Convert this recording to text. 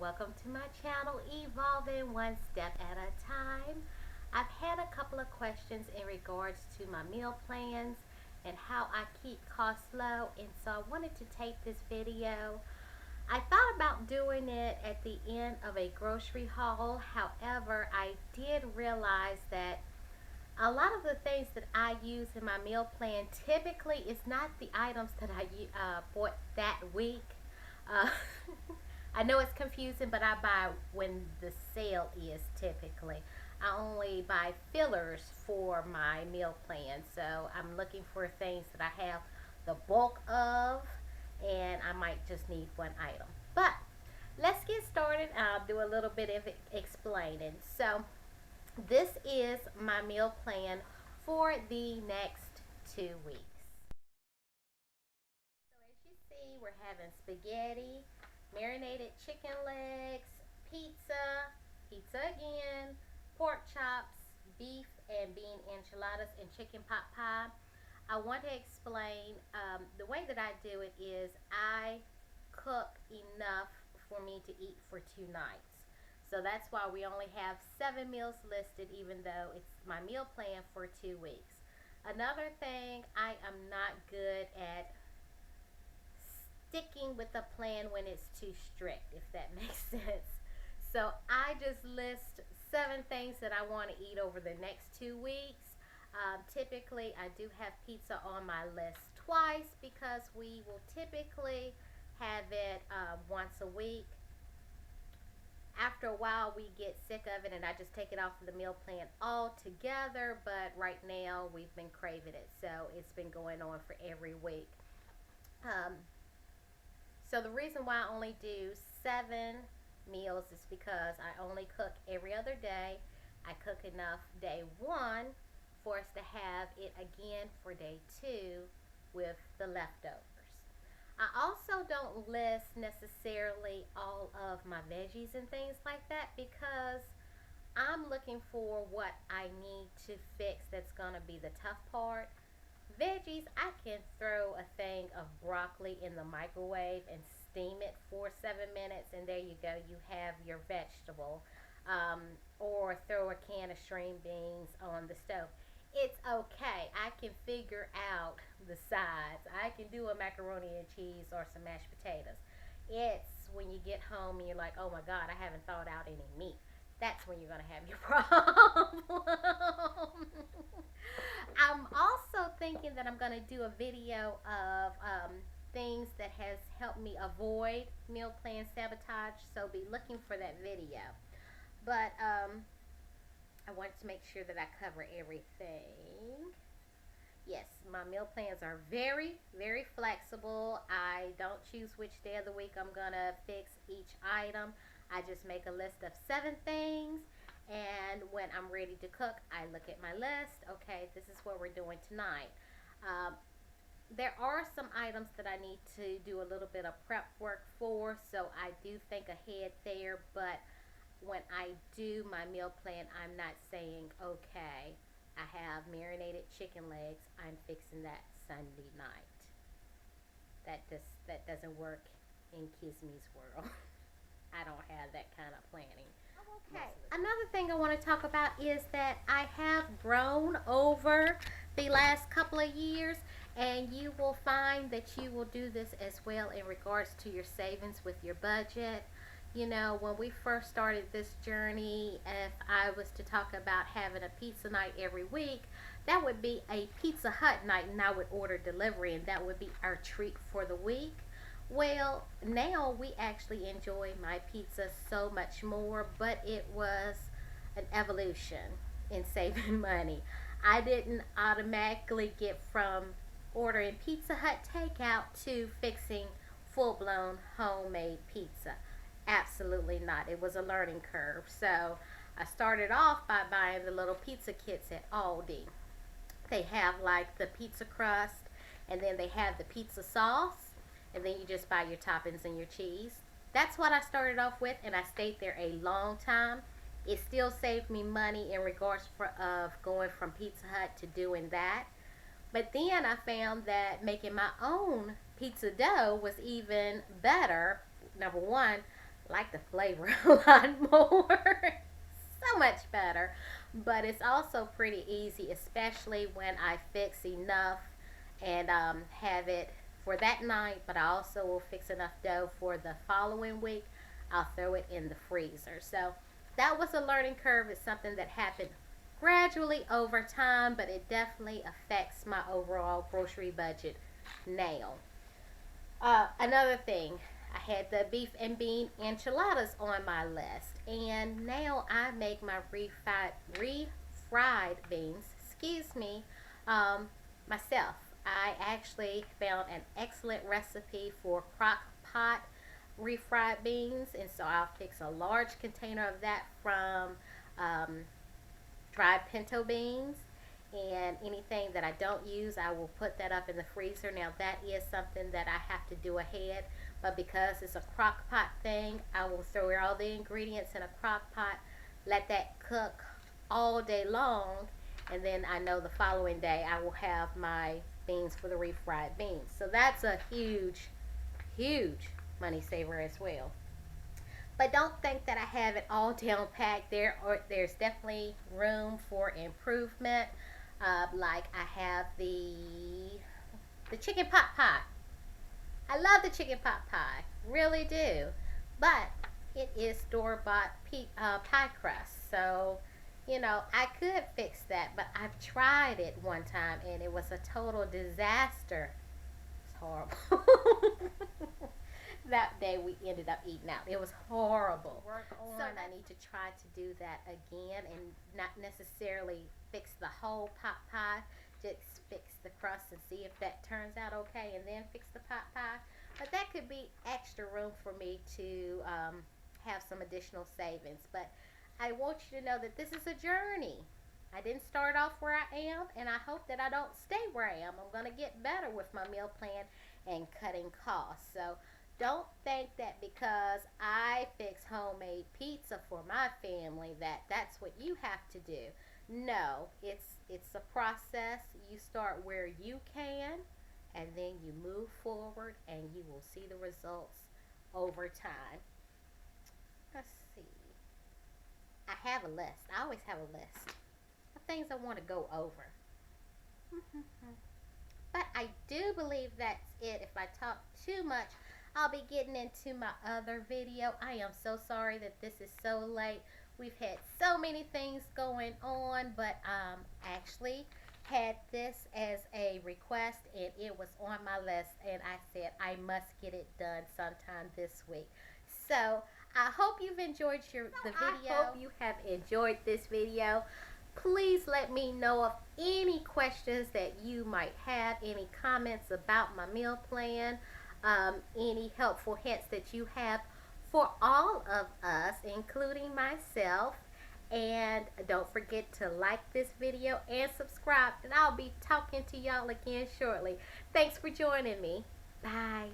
welcome to my channel, Evolving One Step at a Time. I've had a couple of questions in regards to my meal plans and how I keep costs low, and so I wanted to take this video. I thought about doing it at the end of a grocery haul. However, I did realize that a lot of the things that I use in my meal plan typically is not the items that I bought that week. Uh, I know it's confusing, but I buy when the sale is typically. I only buy fillers for my meal plan, so I'm looking for things that I have the bulk of, and I might just need one item. But let's get started. I'll do a little bit of explaining. So, this is my meal plan for the next 2 weeks. So as you see, we're having spaghetti, marinated chicken legs, pizza, pizza again, pork chops, beef and bean enchiladas, and chicken pot pie. I want to explain the way that I do it is I cook enough for me to eat for 2 nights. So that's why we only have 7 meals listed, even though it's my meal plan for 2 weeks. Another thing, I am not good at sticking with a plan when it's too strict, if that makes sense. So I just list 7 things that I want to eat over the next 2 weeks. Typically, I do have pizza on my list twice because we will typically have it once a week. After a while, we get sick of it and I just take it off of the meal plan altogether. But right now, we've been craving it, so it's been going on for every week. Um, so the reason why I only do 7 meals is because I only cook every other day. I cook enough day one for us to have it again for day two with the leftovers. I also don't list necessarily all of my veggies and things like that because I'm looking for what I need to fix that's going to be the tough part. Veggies, I can throw a thing of broccoli in the microwave and steam it for 7 minutes, and there you go, you have your vegetable. Or throw a can of string beans on the stove. It's okay. I can figure out the sides. I can do a macaroni and cheese or some mashed potatoes. It's when you get home and you're like, oh my God, I haven't thought out any meat. That's when you're going to have your problem. I'm also thinking that I'm going to do a video of things that has helped me avoid meal plan sabotage. So be looking for that video. But I wanted to make sure that I cover everything. Yes, my meal plans are very, very flexible. I don't choose which day of the week I'm going to fix each item. I just make a list of 7 things. And when I'm ready to cook, I look at my list. Okay, this is what we're doing tonight. There are some items that I need to do a little bit of prep work for, so I do think ahead there. But when I do my meal plan, I'm not saying, okay, I have marinated chicken legs, I'm fixing that Sunday night. That doesn't work in Kisme's world. I don't have that kind of planning. Okay. Another thing I want to talk about is that I have grown over the last couple of years, and you will find that you will do this as well in regards to your savings with your budget. You know, when we first started this journey, if I was to talk about having a pizza night every week, that would be a Pizza Hut night, and I would order delivery, and that would be our treat for the week. Well, now we actually enjoy my pizza so much more, but it was an evolution in saving money. I didn't automatically get from ordering Pizza Hut takeout to fixing full blown homemade pizza. Absolutely not. It was a learning curve. So I started off by buying the little pizza kits at Aldi. They have like the pizza crust, and then they have the pizza sauce, and then you just buy your toppings and your cheese. That's what I started off with, and I stayed there a long time. It still saved me money in regards of going from Pizza Hut to doing that. But then I found that making my own pizza dough was even better. Number one, like the flavor a lot more. So much better. But it's also pretty easy, especially when I fix enough and have it for that night. But I also will fix enough dough for the following week. I'll throw it in the freezer. So that was a learning curve. It's something that happened gradually over time, but it definitely affects my overall grocery budget now. Another thing, I had the beef and bean enchiladas on my list, and now I make my refried beans, excuse me, myself. I actually found an excellent recipe for crock pot refried beans, and so I'll fix a large container of that from um, dried pinto beans, and anything that I don't use, I will put that up in the freezer. Now that is something that I have to do ahead, but because it's a crock pot thing, I will throw all the ingredients in a crock pot, let that cook all day long, and then I know the following day I will have my beans for the refried beans. So that's a huge, huge money saver as well. But don't think that I have it all down packed. There's definitely room for improvement. Like I have the chicken pot pie. I love the chicken pot pie, really do. But it is store bought pie crust, so I could fix that. But I've tried it one time and it was a total disaster. It's horrible. That day we ended up eating out. It was horrible. Work on. So I need to try to do that again and not necessarily fix the whole pot pie. Just fix the crust and see if that turns out okay, and then fix the pot pie. But that could be extra room for me to have some additional savings. But I want you to know that this is a journey. I didn't start off where I am, and I hope that I don't stay where I am. I'm going to get better with my meal plan and cutting costs. So don't think that because I fix homemade pizza for my family that that's what you have to do. No, it's a process. You start where you can, and then you move forward and you will see the results over time. Let's see. I have a list. I always have a list of things I want to go over. But I do believe that's it. If I talk too much, I'll be getting into my other video. I am so sorry that this is so late. We've had so many things going on, but actually had this as a request and it was on my list, and I said I must get it done sometime this week. So I hope you've enjoyed the video. I hope you have enjoyed this video. Please let me know of any questions that you might have, any comments about my meal plan, any helpful hints that you have for all of us, including myself. And don't forget to like this video and subscribe, and I'll be talking to y'all again shortly. Thanks for joining me. Bye.